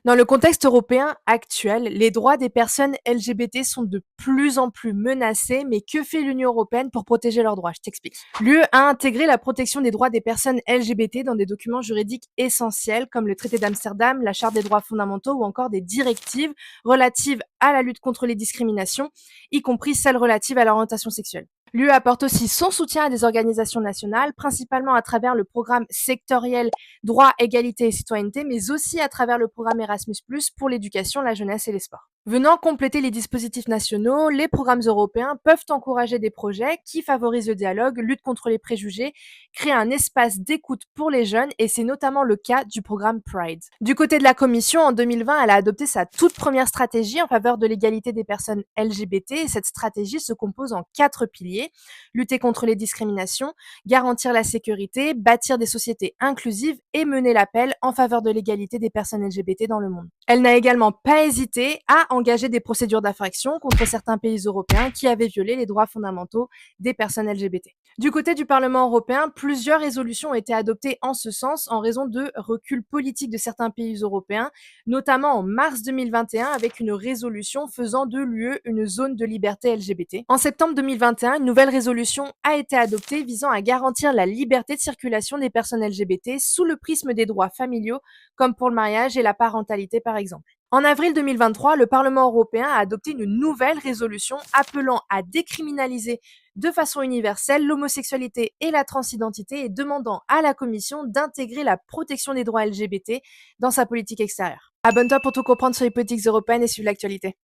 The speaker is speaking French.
Dans le contexte européen actuel, les droits des personnes LGBT sont de plus en plus menacés, mais que fait l'Union européenne pour protéger leurs droits? Je t'explique. L'UE a intégré la protection des droits des personnes LGBT dans des documents juridiques essentiels comme le traité d'Amsterdam, la charte des droits fondamentaux ou encore des directives relatives à la lutte contre les discriminations, y compris celles relatives à l'orientation sexuelle. L'UE apporte aussi son soutien à des organisations nationales, principalement à travers le programme sectoriel droit, égalité et citoyenneté, mais aussi à travers le programme Erasmus+, pour l'éducation, la jeunesse et les sports. Venant compléter les dispositifs nationaux, les programmes européens peuvent encourager des projets qui favorisent le dialogue, luttent contre les préjugés, créent un espace d'écoute pour les jeunes et c'est notamment le cas du programme Pride. Du côté de la Commission, en 2020, elle a adopté sa toute première stratégie en faveur de l'égalité des personnes LGBT et cette stratégie se compose en 4 piliers: lutter contre les discriminations, garantir la sécurité, bâtir des sociétés inclusives et mener l'appel en faveur de l'égalité des personnes LGBT dans le monde. Elle n'a également pas hésité à engager des procédures d'infraction contre certains pays européens qui avaient violé les droits fondamentaux des personnes LGBT. Du côté du Parlement européen, plusieurs résolutions ont été adoptées en ce sens en raison de recul politique de certains pays européens, notamment en mars 2021 avec une résolution faisant de l'UE une zone de liberté LGBT. En septembre 2021, une nouvelle résolution a été adoptée visant à garantir la liberté de circulation des personnes LGBT sous le prisme des droits familiaux, comme pour le mariage et la parentalité par exemple. En avril 2023, le Parlement européen a adopté une nouvelle résolution appelant à décriminaliser de façon universelle l'homosexualité et la transidentité et demandant à la Commission d'intégrer la protection des droits LGBT dans sa politique extérieure. Abonne-toi pour tout comprendre sur les politiques européennes et suivre l'actualité.